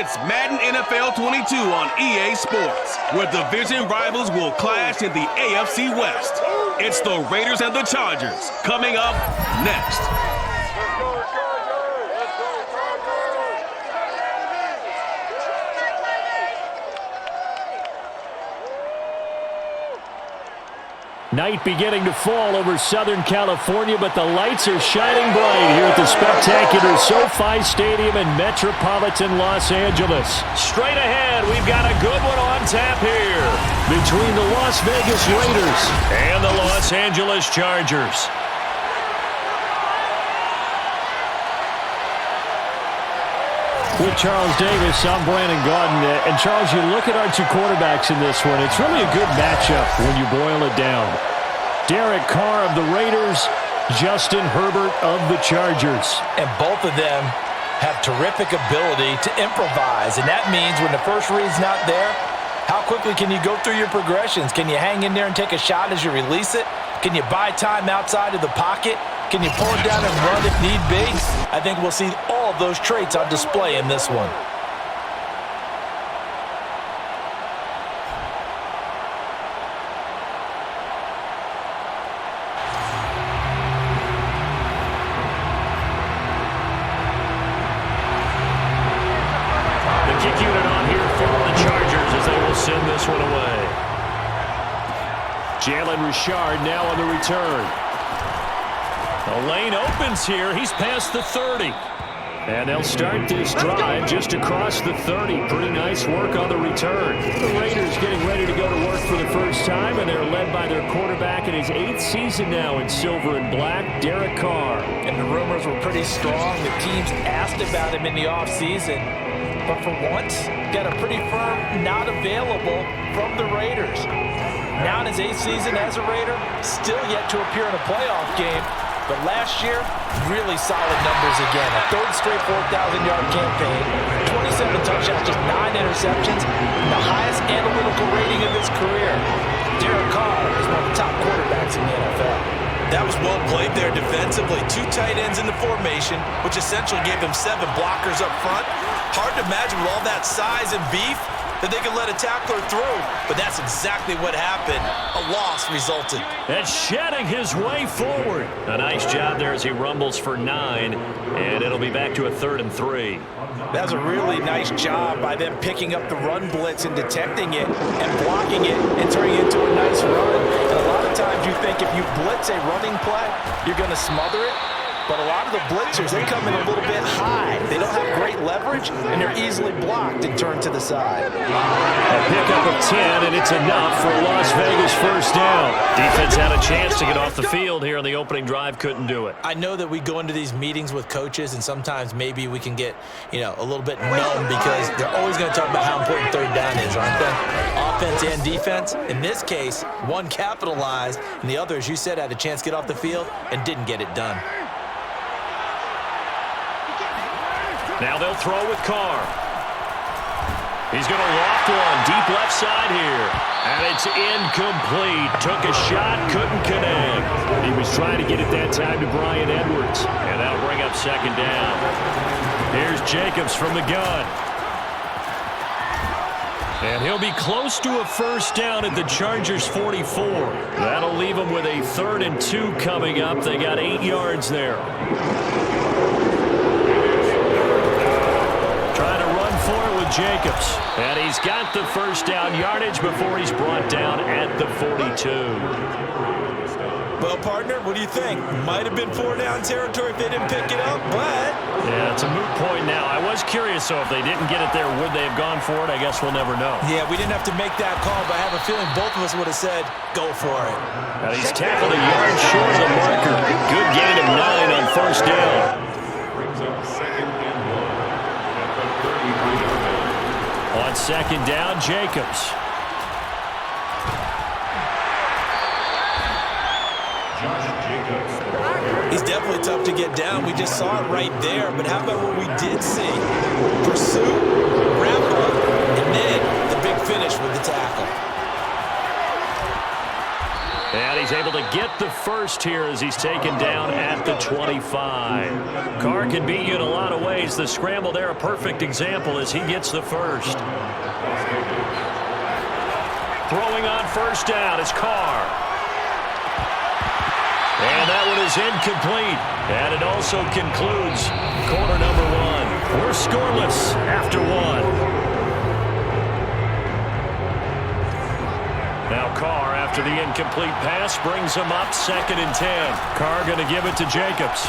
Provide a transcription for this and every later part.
It's Madden NFL 22 on EA Sports, where division rivals will clash in the AFC West. It's the Raiders and the Chargers coming up next. Night beginning to fall over Southern California, but the lights are shining bright here at the spectacular SoFi Stadium in metropolitan Los Angeles. Straight ahead, we've got a good one on tap here between the Las Vegas Raiders and the Los Angeles Chargers. With Charles Davis, I'm Brandon Gaudin. And Charles, you look at our two quarterbacks in this one, it's really a good matchup when you boil it down. Derek Carr of the Raiders, Justin Herbert of the Chargers. And both of them have terrific ability to improvise. And that means when the first read's not there, how quickly can you go through your progressions? Can you hang in there and take a shot as you release it? Can you buy time outside of the pocket? Can you pull it down and run if need be? I think we'll see all of those traits on display in this one. The kick unit on here for the Chargers as they will send this one away. Jalen Richard now on the return. The lane opens here. He's past the 30. And they'll start this drive just across the 30. Pretty nice work on the return. The Raiders getting ready to go to work for the first time, and they're led by their quarterback in his 8th season now in silver and black, Derek Carr. And the rumors were pretty strong. The teams asked about him in the offseason. But for once, got a pretty firm not available from the Raiders. Now in his 8th season as a Raider, still yet to appear in a playoff game. But last year, really solid numbers again. A third straight 4,000-yard campaign, 27 touchdowns, just 9 interceptions, and the highest analytical rating of his career. Derek Carr is one of the top quarterbacks in the NFL. That was well played there defensively. 2 tight ends in the formation, which essentially gave them 7 blockers up front. Hard to imagine with all that size and beef that they could let a tackler through, but that's exactly what happened. A loss resulted. And shedding his way forward. A nice job there as he rumbles for 9, and it'll be back to a 3rd and 3. That was a really nice job by them picking up the run blitz and detecting it and blocking it and turning it into a nice run. And a lot of times you think if you blitz a running play, you're going to smother it. But a lot of the blitzers, they come in a little bit high. They don't have great leverage, and they're easily blocked and turned to the side. A pickup of 10, and it's enough for a Las Vegas first down. Defense had a chance to get off the field here on the opening drive, couldn't do it. I know that we go into these meetings with coaches, and sometimes maybe we can get, a little bit numb because they're always going to talk about how important third down is, aren't they? Offense and defense. In this case, one capitalized, and the other, as you said, had a chance to get off the field and didn't get it done. Now they'll throw with Carr. He's going to loft one deep left side here. And it's incomplete. Took a shot, couldn't connect. He was trying to get it that time to Bryan Edwards. And that'll bring up 2nd down. Here's Jacobs from the gun. And he'll be close to a first down at the Chargers 44. That'll leave them with a 3rd and 2 coming up. They got 8 yards there. Trying to run for it with Jacobs. And he's got the first down yardage before he's brought down at the 42. Well, partner, what do you think? Might have been 4-down territory if they didn't pick it up, but... Yeah, it's a moot point now. I was curious, so if they didn't get it there, would they have gone for it? I guess we'll never know. Yeah, we didn't have to make that call, but I have a feeling both of us would have said, go for it. Now he's tackled a yard short of the marker. Good gain of 9 on first down. On 2nd down, Jacobs. He's definitely tough to get down. We just saw it right there. But how about what we did see? Pursuit, wrap up, and then the big finish with the tackle. And he's able to get the first here as he's taken down at the 25. Carr can beat you in a lot of ways. The scramble there, a perfect example as he gets the first. Throwing on first down is Carr. And that one is incomplete. And it also concludes quarter number one. We're scoreless after one. Now Carr, after the incomplete pass, brings him up 2nd and 10. Carr going to give it to Jacobs.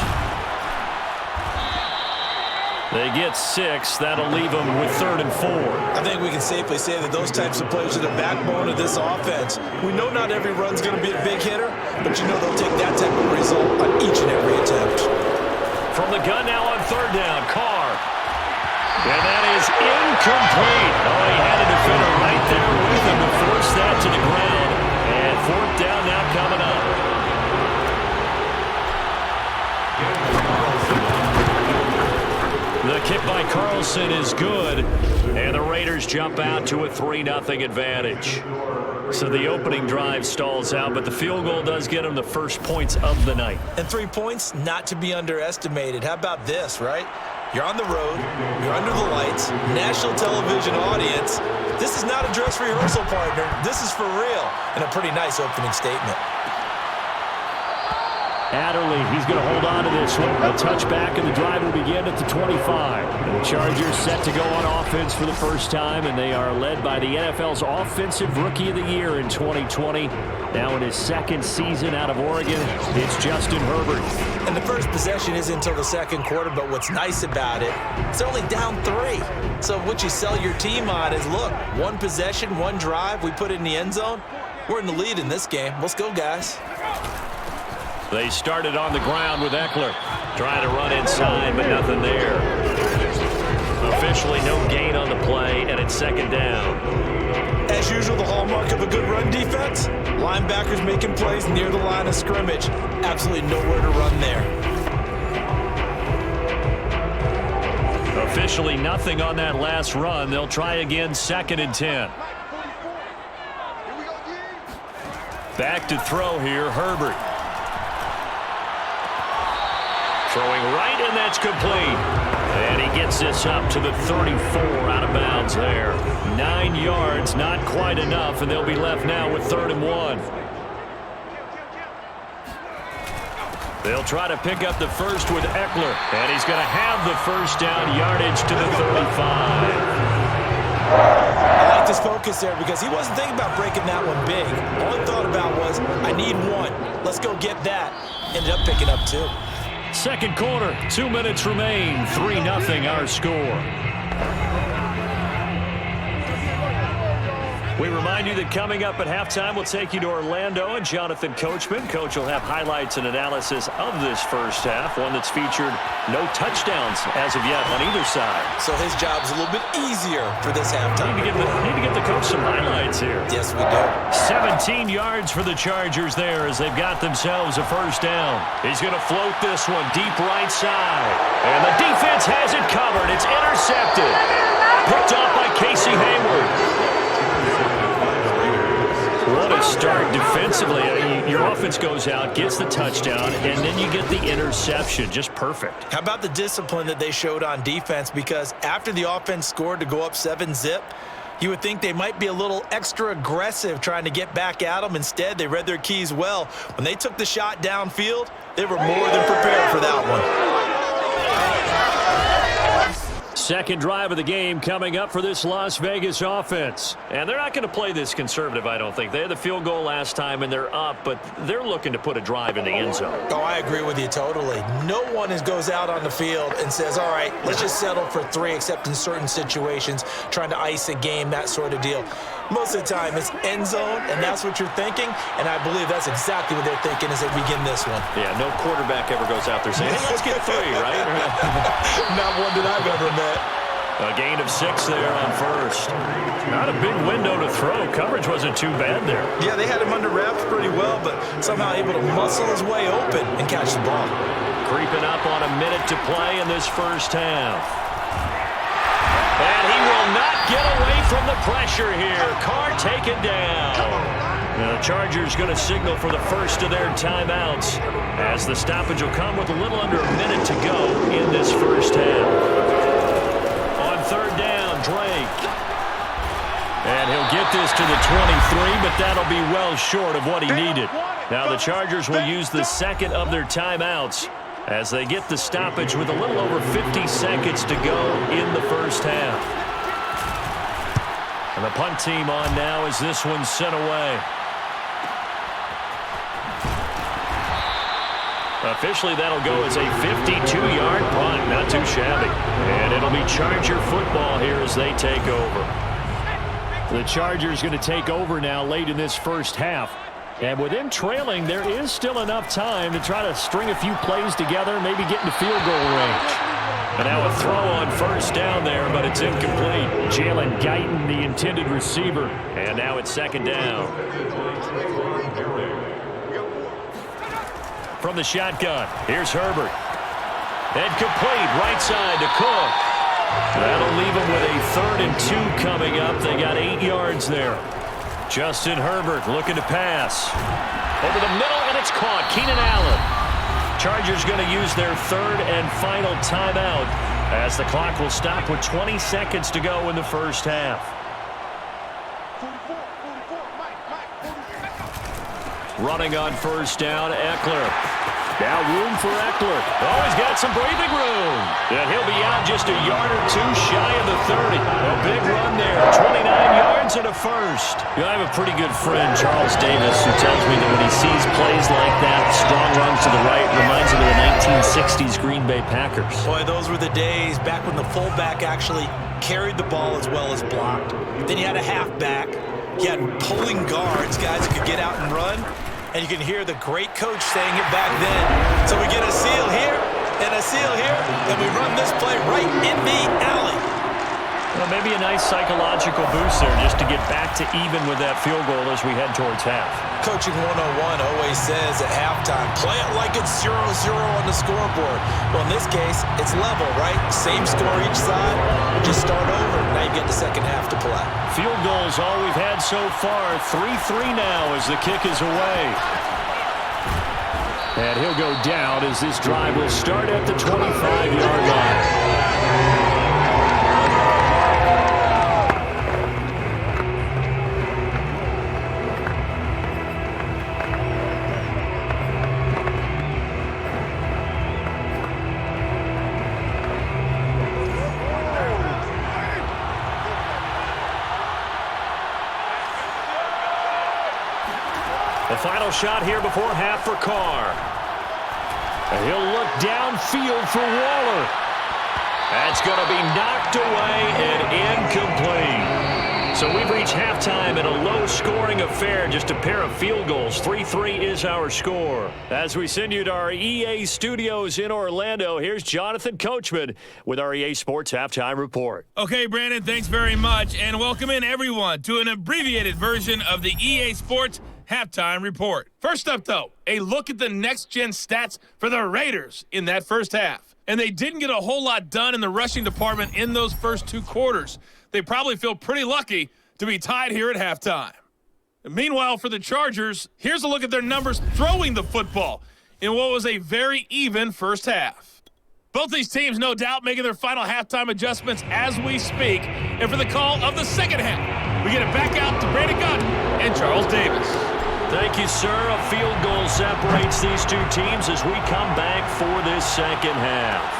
They get 6. That'll leave them with 3rd and 4. I think we can safely say that those types of players are the backbone of this offense. We know not every run's going to be a big hitter, but you know they'll take that type of result on each and every attempt. From the gun now on 3rd down, Carr. And that is incomplete. Oh, he had a defender right there with him to force that to the ground. And 4th down now coming up. The kick by Carlson is good, and the Raiders jump out to a 3-0 advantage. So the opening drive stalls out, but the field goal does get them the first points of the night. And 3 points, not to be underestimated. How about this, right? You're on the road, you're under the lights, national television audience. This is not a dress rehearsal, partner. This is for real, and a pretty nice opening statement. Adderley, he's going to hold on to this one. A touchback, and the drive will begin at the 25. And the Chargers set to go on offense for the first time, and they are led by the NFL's Offensive Rookie of the Year in 2020. Now in his 2nd season out of Oregon, it's Justin Herbert. And the first possession isn't until the 2nd quarter, but what's nice about it, it's only down 3. So what you sell your team on is, look, 1 possession, 1 drive, we put it in the end zone. We're in the lead in this game. Let's go, guys. They started on the ground with Eckler. Trying to run inside, but nothing there. Officially no gain on the play, and it's 2nd down. As usual, the hallmark of a good run defense, linebackers making plays near the line of scrimmage. Absolutely nowhere to run there. Officially nothing on that last run. They'll try again 2nd and 10. Back to throw here, Herbert. Throwing right, and that's complete. And he gets this up to the 34, out of bounds there. 9 yards, not quite enough, and they'll be left now with 3rd and 1. They'll try to pick up the first with Eckler, and he's going to have the first down, yardage to the 35. I like this focus there because he wasn't thinking about breaking that one big. All he thought about was, I need 1. Let's go get that. Ended up picking up 2. 2nd quarter, 2 minutes remain, 3-0 our score. We remind you that coming up at halftime, we'll take you to Orlando and Jonathan Coachman. Coach will have highlights and analysis of this first half, one that's featured no touchdowns as of yet on either side. So his job's a little bit easier for this halftime. Need to give the coach some highlights here. Yes, we do. 17 yards for the Chargers there as they've got themselves a first down. He's going to float this one deep right side. And the defense has it covered. It's intercepted. Picked off by Casey Hayward. What a start defensively. Your offense goes out, gets the touchdown, and then you get the interception. Just perfect. How about the discipline that they showed on defense? Because after the offense scored to go up 7-zip, you would think they might be a little extra aggressive trying to get back at them. Instead, they read their keys well. When they took the shot downfield, they were more than prepared for that one. Second drive of the game coming up for this Las Vegas offense. And they're not going to play this conservative, I don't think. They had the field goal last time, and they're up, but they're looking to put a drive in the end zone. Oh, I agree with you totally. No one goes out on the field and says, all right, let's just settle for 3, except in certain situations, trying to ice a game, that sort of deal. Most of the time, it's end zone, and that's what you're thinking, and I believe that's exactly what they're thinking as they begin this one. Yeah, no quarterback ever goes out there saying, hey, let's get 3, right? Not one that I've ever met. A gain of 6 there on first. Not a big window to throw. Coverage wasn't too bad there. Yeah, they had him under wraps pretty well, but somehow able to muscle his way open and catch the ball. Creeping up on a minute to play in this first half. And he will not get away from the pressure here. Carr taken down. Now the Chargers going to signal for the first of their timeouts as the stoppage will come with a little under a minute to go in this first half. On third down, Drake. And he'll get this to the 23, but that'll be well short of what he needed. Now the Chargers will use the second of their timeouts as they get the stoppage with a little over 50 seconds to go in the first half. And the punt team on now as this one's sent away. Officially, that'll go as a 52-yard punt. Not too shabby. And it'll be Charger football here as they take over. The Chargers going to take over now late in this first half. And with them trailing, there is still enough time to try to string a few plays together, maybe get into field goal range. And now a throw on first down there, but it's incomplete. Jalen Guyton, the intended receiver. And now it's second down. From the shotgun, here's Herbert. And complete, right side to Cook. That'll leave them with a 3rd and 2 coming up. They got 8 yards there. Justin Herbert looking to pass. Over the middle, and it's caught. Keenan Allen. Chargers going to use their 3rd and final timeout as the clock will stop with 20 seconds to go in the first half. Running on first down, Eckler. Now room for Eckler. Oh, he's got some breathing room. And he'll be out just a yard or two shy of the 30. A big run there. 29 yards and a first. You know, I have a pretty good friend, Charles Davis, who tells me that when he sees plays like that, strong runs to the right, reminds him of the 1960s Green Bay Packers. Boy, those were the days back when the fullback actually carried the ball as well as blocked. Then you had a halfback. You had pulling guards, guys who could get out and run. And you can hear the great coach saying it back then. So we get a seal here and a seal here, and we run this play right in the alley. Well, maybe a nice psychological boost there just to get back to even with that field goal as we head towards half. Coaching 101 always says at halftime, play it like it's 0-0 on the scoreboard. Well, in this case, it's level, right? Same score each side. Just start over. Now you get the second half to play. Field goals all we've had so far. 3-3 now as the kick is away. And he'll go down as this drive will start at the 25-yard line. The final shot here before half for Carr. And he'll look downfield for Waller. That's going to be knocked away and incomplete. So we've reached halftime in a low-scoring affair, just a pair of field goals. 3-3 is our score. As we send you to our EA studios in Orlando, here's Jonathan Coachman with our EA Sports Halftime Report. Okay, Brandon, thanks very much. And welcome in, everyone, to an abbreviated version of the EA Sports Halftime Report. First up, though, a look at the next-gen stats for the Raiders in that first half. And they didn't get a whole lot done in the rushing department in those first 2 quarters. They probably feel pretty lucky to be tied here at halftime. And meanwhile, for the Chargers, here's a look at their numbers throwing the football in what was a very even first half. Both these teams, no doubt, making their final halftime adjustments as we speak. And for the call of the second half, we get it back out to Brandon Gunn and Charles Davis. Thank you, sir. A field goal separates these 2 teams as we come back for this second half.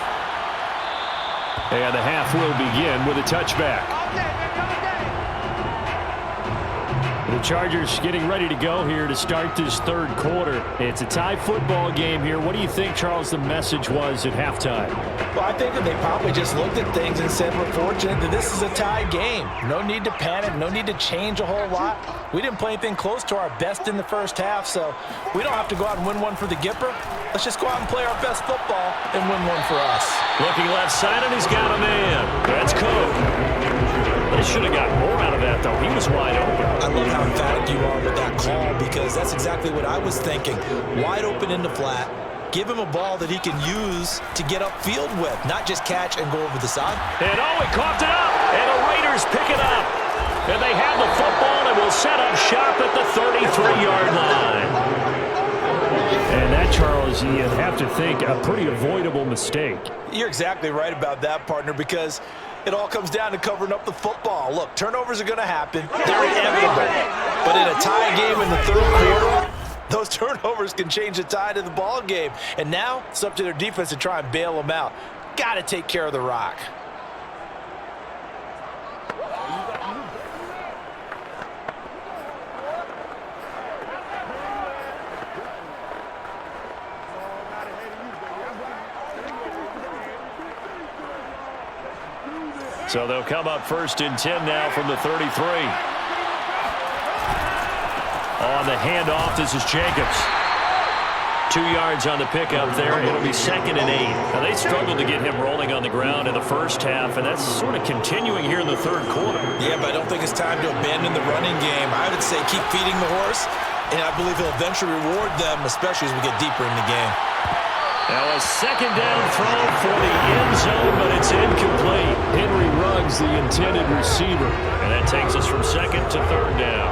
And the half will begin with a touchback. The Chargers getting ready to go here to start this third quarter. It's a tie football game here. What do you think, Charles, the message was at halftime? Well, I think that they probably just looked at things and said, we're fortunate that this is a tie game. No need to panic. No need to change a whole lot. We didn't play anything close to our best in the first half, so we don't have to go out and win one for the Gipper. Let's just go out and play our best football and win one for us. Looking left side, and he's got a man. That's Cook. They should have got more out of that, though. He was wide open. I love how emphatic you are with that call because that's exactly what I was thinking. Wide open in the flat. Give him a ball that he can use to get upfield with, not just catch and go over the side. And he coughed it up, and the Raiders pick it up. And they have the football and will set up shop at the 33-yard line. And that, Charles, you have to think a pretty avoidable mistake. You're exactly right about that, partner, because it all comes down to covering up the football. Look, turnovers are going to happen. They're inevitable. But in a tie game in the third quarter, those turnovers can change the tide of the ball game. And now it's up to their defense to try and bail them out. Got to take care of the rock. So they'll come up 1st and 10 now from the 33. On the handoff, this is Jacobs. 2 yards on the pickup there. It'll be 2nd and 8. Now, they struggled to get him rolling on the ground in the first half, and that's sort of continuing here in the third quarter. Yeah, but I don't think it's time to abandon the running game. I would say keep feeding the horse, and I believe he'll eventually reward them, especially as we get deeper in the game. Now a 2nd down throw for the end zone, but it's incomplete. Henry Ruggs, the intended receiver. And that takes us from 2nd to 3rd down.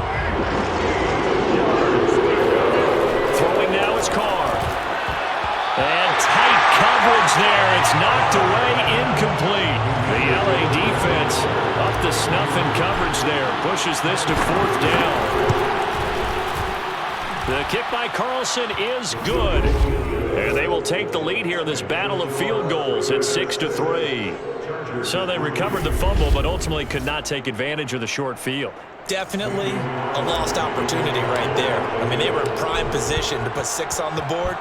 Throwing now is Carr. And tight coverage there. It's knocked away, incomplete. The LA defense up to snuff in coverage there. Pushes this to 4th down. The kick by Carlson is good. And they will take the lead here in this battle of field goals at 6-3. So they recovered the fumble, but ultimately could not take advantage of the short field. Definitely a lost opportunity right there. I mean, they were in prime position to put 6 on the board.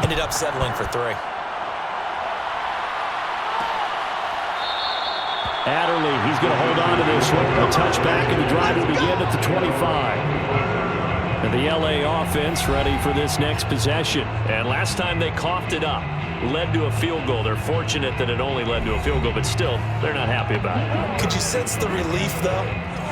Ended up settling for 3. Adderley, he's going to hold on to this one. A touchback, and the drive will begin at the 25. And the LA offense ready for this next possession. And last time they coughed it up, led to a field goal. They're fortunate that it only led to a field goal, but still, they're not happy about it. Could you sense the relief, though,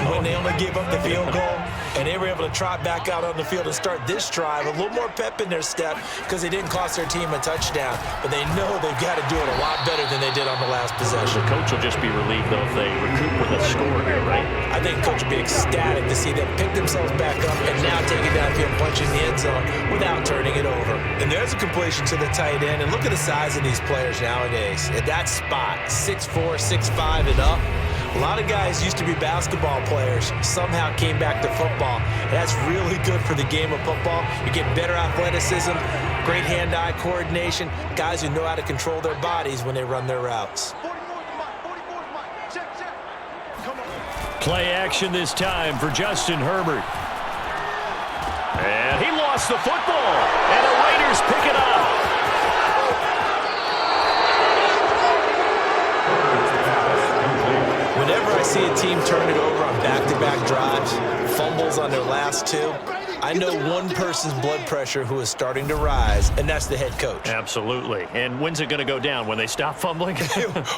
when they only gave up the field goal? And they were able to trot back out on the field and start this drive. A little more pep in their step because they didn't cost their team a touchdown. But they know they've got to do it a lot better than they did on the last possession. The coach will just be relieved, though, if they recoup with a score here, right? I think coach will be ecstatic to see them pick themselves back up and now take it downfield, punching the end zone without turning it over. And there's a completion to the tight end. And look at the size of these players nowadays. At that spot, 6'4", 6'5", and up. A lot of guys used to be basketball players, somehow came back to football. And that's really good for the game of football. You get better athleticism, great hand-eye coordination, guys who know how to control their bodies when they run their routes. Play action this time for Justin Herbert. And he lost the football, and the Raiders pick it up. Whenever I see a team turn it over on back-to-back drives, fumbles on their last 2, I know one person's blood pressure who is starting to rise, and that's the head coach. Absolutely. And when's it going to go down? When they stop fumbling?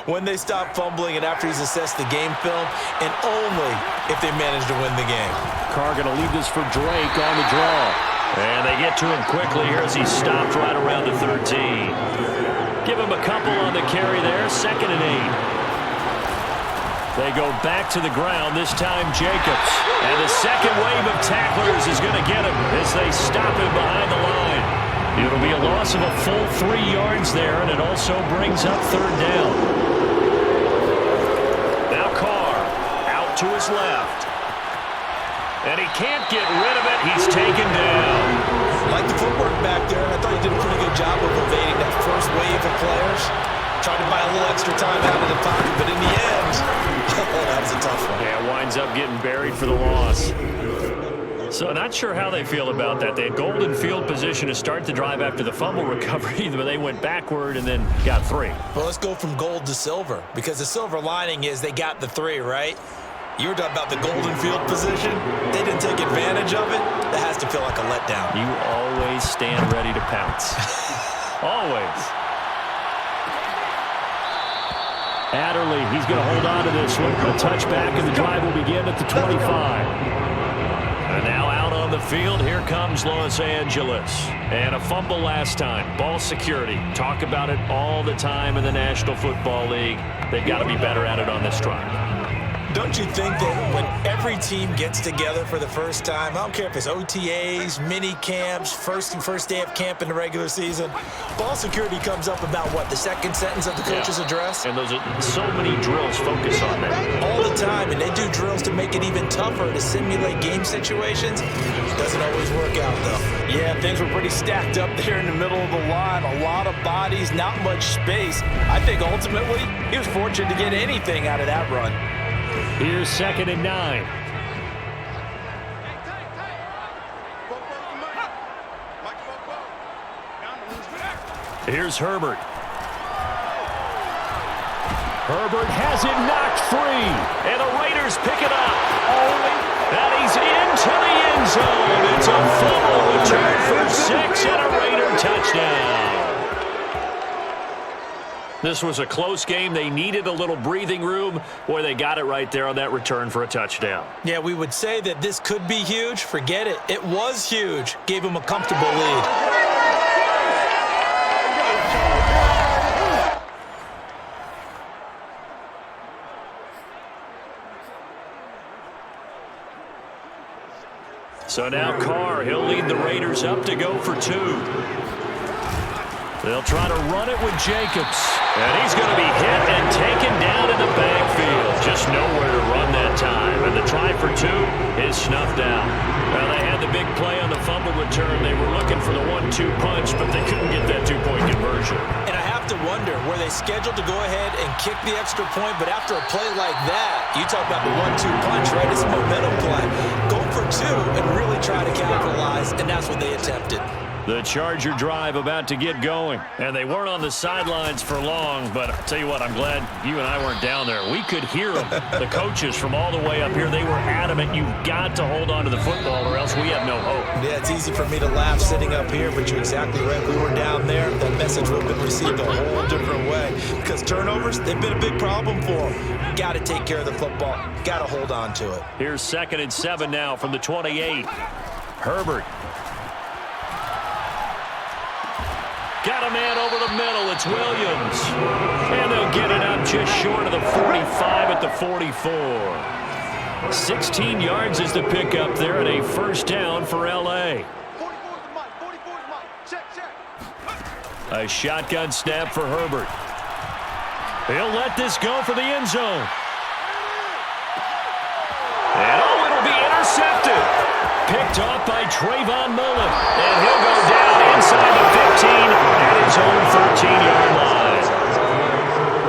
When they stop fumbling and after he's assessed the game film, and only if they manage to win the game. Carr going to leave this for Drake on the draw. And they get to him quickly here as he stopped right around the 13. Give him a couple on the carry there, 2nd and 8. They go back to the ground, this time Jacobs. And the second wave of tacklers is going to get him as they stop him behind the line. It'll be a loss of a full 3 yards there, and it also brings up 3rd down. Now Carr out to his left. And he can't get rid of it. He's taken down. Like the footwork back there, I thought he did a pretty good job of evading that first wave of players. Tried to buy a little extra time out of the pocket, but in the end, that was a tough one. Yeah, winds up getting buried for the loss. So not sure how they feel about that. They had golden field position to start the drive after the fumble recovery, but they went backward and then got 3. Well, let's go from gold to silver, because the silver lining is they got the 3, right? You were talking about the golden field position. They didn't take advantage of it. That has to feel like a letdown. You always stand ready to pounce. Always. Adderley, he's going to hold on to this one. A touchback, and the drive will begin at the 25. And now out on the field, here comes Los Angeles. And a fumble last time. Ball security. Talk about it all the time in the National Football League. They've got to be better at it on this drive. Don't you think that when every team gets together for the first time, I don't care if it's OTAs, mini camps, first day of camp in the regular season, ball security comes up about what, the second sentence of the coach's address? And those are so many drills focus on that. All the time, and they do drills to make it even tougher to simulate game situations. Doesn't always work out, though. Yeah, things were pretty stacked up there in the middle of the line. A lot of bodies, not much space. I think ultimately he was fortunate to get anything out of that run. Here's 2nd and 9. Here's Herbert. Herbert has it knocked free, and the Raiders pick it up. And he's into the end zone. It's a fumble return for 6 and a Raider touchdown. This was a close game. They needed a little breathing room. Boy, they got it right there on that return for a touchdown. Yeah, we would say that this could be huge. Forget it. It was huge. Gave him a comfortable lead. So now Carr, he'll lead the Raiders up to go for 2. They'll try to run it with Jacobs. And he's going to be hit and taken down in the backfield. Just nowhere to run that time. And the try for 2 is snuffed out. Well, they had the big play on the fumble return. They were looking for the 1-2 punch, but they couldn't get that 2-point conversion. And I have to wonder, were they scheduled to go ahead and kick the extra point, but after a play like that, you talk about the 1-2 punch, right? It's a momentum play. Go for 2 and really try to capitalize, and that's what they attempted. The Charger drive about to get going. And they weren't on the sidelines for long, but I'll tell you what, I'm glad you and I weren't down there. We could hear them, the coaches from all the way up here. They were adamant, you've got to hold on to the football or else we have no hope. Yeah, it's easy for me to laugh sitting up here, but you're exactly right. We were down there. That message would have been received a whole different way. Because turnovers, they've been a big problem for them. Got to take care of the football. Got to hold on to it. Here's 2nd and 7 now from the 28. Herbert. Got a man over the middle. It's Williams. And they'll get it up just short of the 45 at the 44. 16 yards is the pickup there and a first down for L.A. A shotgun snap for Herbert. He'll let this go for the end zone. And it'll be intercepted. Picked off by Trayvon Mullen. And he'll go down inside the 15 at his own 13-yard line.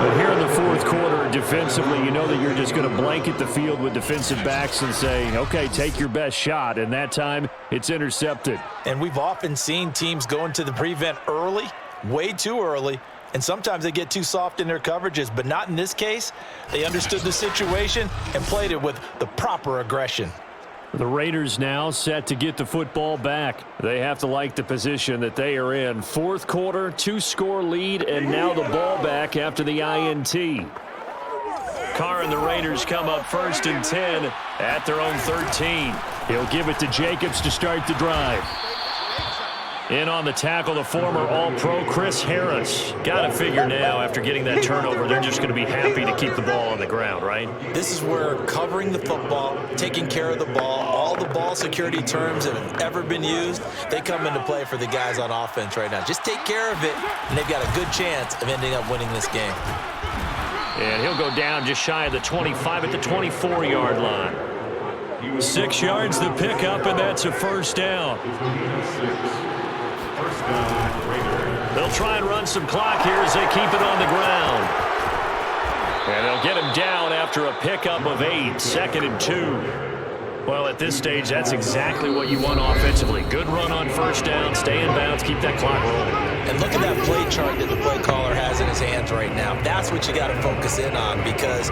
But here in the fourth quarter, defensively, you know that you're just going to blanket the field with defensive backs and say, okay, take your best shot. And that time, it's intercepted. And we've often seen teams go into the prevent early, way too early, and sometimes they get too soft in their coverages, but not in this case. They understood the situation and played it with the proper aggression. The Raiders now set to get the football back. They have to like the position that they are in. Fourth quarter, 2-score lead, and now the ball back after the INT. Carr and the Raiders come up 1st and 10 at their own 13. He'll give it to Jacobs to start the drive. In on the tackle, the former All-Pro Chris Harris. Got to figure now, after getting that turnover, they're just going to be happy to keep the ball on the ground, right? This is where covering the football, taking care of the ball, all the ball security terms that have ever been used, they come into play for the guys on offense right now. Just take care of it, and they've got a good chance of ending up winning this game. And he'll go down just shy of the 25 at the 24-yard line. 6 yards the pickup, and that's a first down. They'll try and run some clock here as they keep it on the ground. And they'll get him down after a pickup of 8, 2nd and 2. Well, at this stage, that's exactly what you want offensively. Good run on first down, stay in bounds, keep that clock rolling. And look at that play chart that the play caller has in his hands right now. That's what you got to focus in on because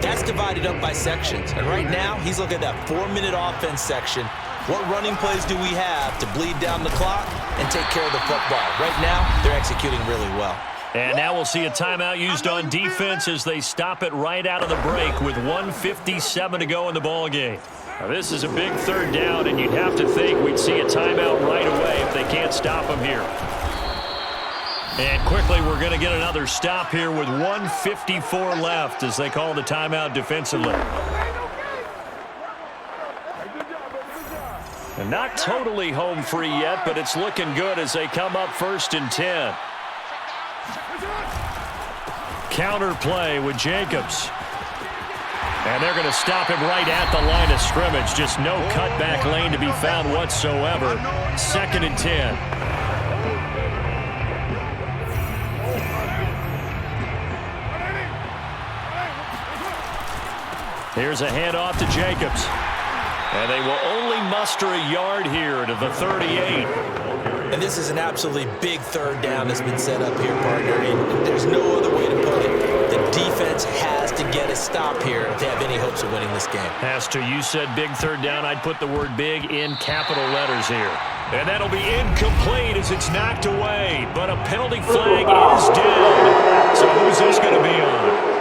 that's divided up by sections. And right now, he's looking at that 4-minute offense section. What running plays do we have to bleed down the clock and take care of the football? Right now, they're executing really well. And now we'll see a timeout used on defense as they stop it right out of the break with 1:57 to go in the ballgame. Now, this is a big third down, and you'd have to think we'd see a timeout right away if they can't stop them here. And quickly, we're going to get another stop here with 1:54 left as they call the timeout defensively. And not totally home free yet, but it's looking good as they come up 1st and 10. Counter play with Jacobs. And they're going to stop him right at the line of scrimmage. Just no cutback lane to be found whatsoever. 2nd and 10. Here's a handoff to Jacobs. And they will only muster a yard here to the 38. And this is an absolutely big 3rd down that's been set up here, partner. And there's no other way to put it. The defense has to get a stop here if they have any hopes of winning this game. Pastor, you said big 3rd down. I'd put the word big in capital letters here. And that'll be incomplete as it's knocked away. But a penalty flag is down. So who's this going to be on?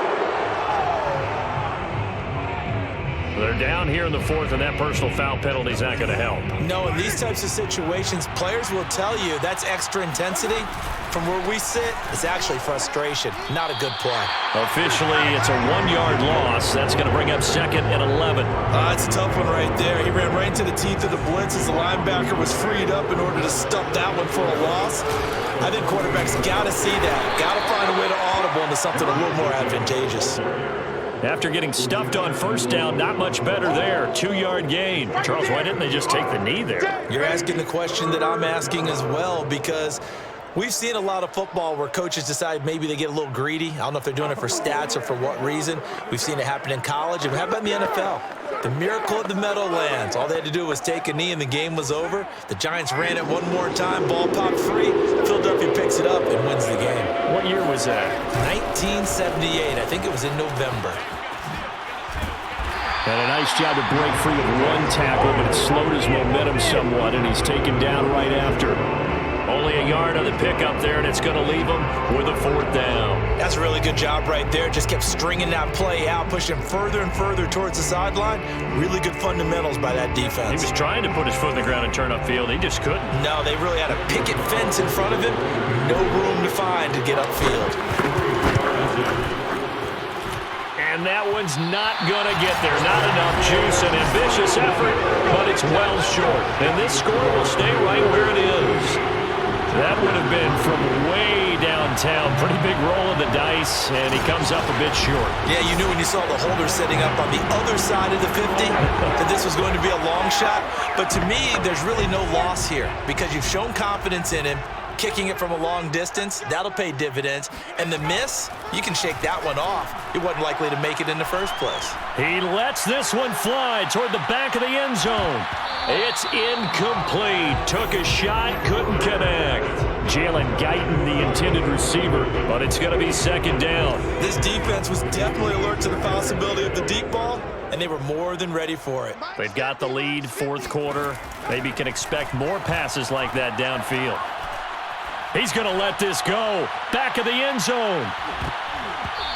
They're down here in the 4th, and that personal foul penalty is not going to help. No, in these types of situations, players will tell you that's extra intensity. From where we sit, it's actually frustration. Not a good play. Officially, it's a 1-yard loss. That's going to bring up 2nd and 11. It's a tough one right there. He ran right into the teeth of the blitz as the linebacker was freed up in order to stop that one for a loss. I think quarterbacks got to see that. Got to find a way to audible into something a little more advantageous. After getting stuffed on 1st down, not much better there. 2-yard gain. Charles, why didn't they just take the knee there? You're asking the question that I'm asking as well, because we've seen a lot of football where coaches decide maybe they get a little greedy. I don't know if they're doing it for stats or for what reason. We've seen it happen in college. And how about in the NFL? The miracle at the Meadowlands. All they had to do was take a knee and the game was over. The Giants ran it one more time. Ball popped free. Philadelphia picks it up and wins the game. What year was that? 1978. I think it was in November. And a nice job to break free with 1 tackle, but it slowed his momentum somewhat, and he's taken down right after. Only a yard on the pickup there, and it's going to leave him with a 4th down. That's a really good job right there. Just kept stringing that play out, pushing further and further towards the sideline. Really good fundamentals by that defense. He was trying to put his foot in the ground and turn upfield. He just couldn't. No, they really had a picket fence in front of him. No room to find to get upfield. And that one's not going to get there. Not enough juice, an ambitious effort, but it's well short. And this score will stay right where it is. That would have been from way downtown. Pretty big roll of the dice, and he comes up a bit short. Yeah, you knew when you saw the holder setting up on the other side of the 50 that this was going to be a long shot. But to me, there's really no loss here because you've shown confidence in him. Kicking it from a long distance, that'll pay dividends. And the miss, you can shake that one off. He wasn't likely to make it in the first place. He lets this one fly toward the back of the end zone. It's incomplete. Took a shot, couldn't connect. Jalen Guyton, the intended receiver, but it's going to be 2nd down. This defense was definitely alert to the possibility of the deep ball, and they were more than ready for it. They've got the lead, 4th quarter. Maybe can expect more passes like that downfield. He's going to let this go. Back of the end zone.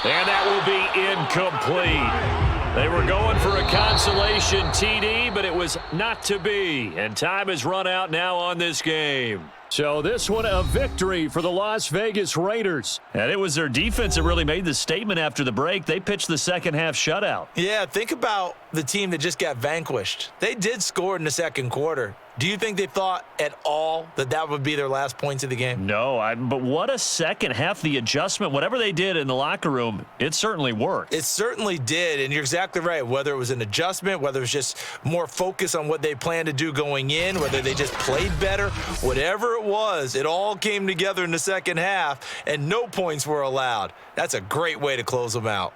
And that will be incomplete. They were going for a consolation TD, but it was not to be. And time has run out now on this game. So this one a victory for the Las Vegas Raiders. And it was their defense that really made the statement after the break. They pitched the second half shutout. Yeah, think about the team that just got vanquished. They did score in the second quarter. Do you think they thought at all that that would be their last points of the game? No, but what a second half. The adjustment, whatever they did in the locker room, it certainly worked. It certainly did, and you're exactly right. Whether it was an adjustment, whether it was just more focus on what they planned to do going in, whether they just played better, whatever it was, it all came together in the second half, and no points were allowed. That's a great way to close them out.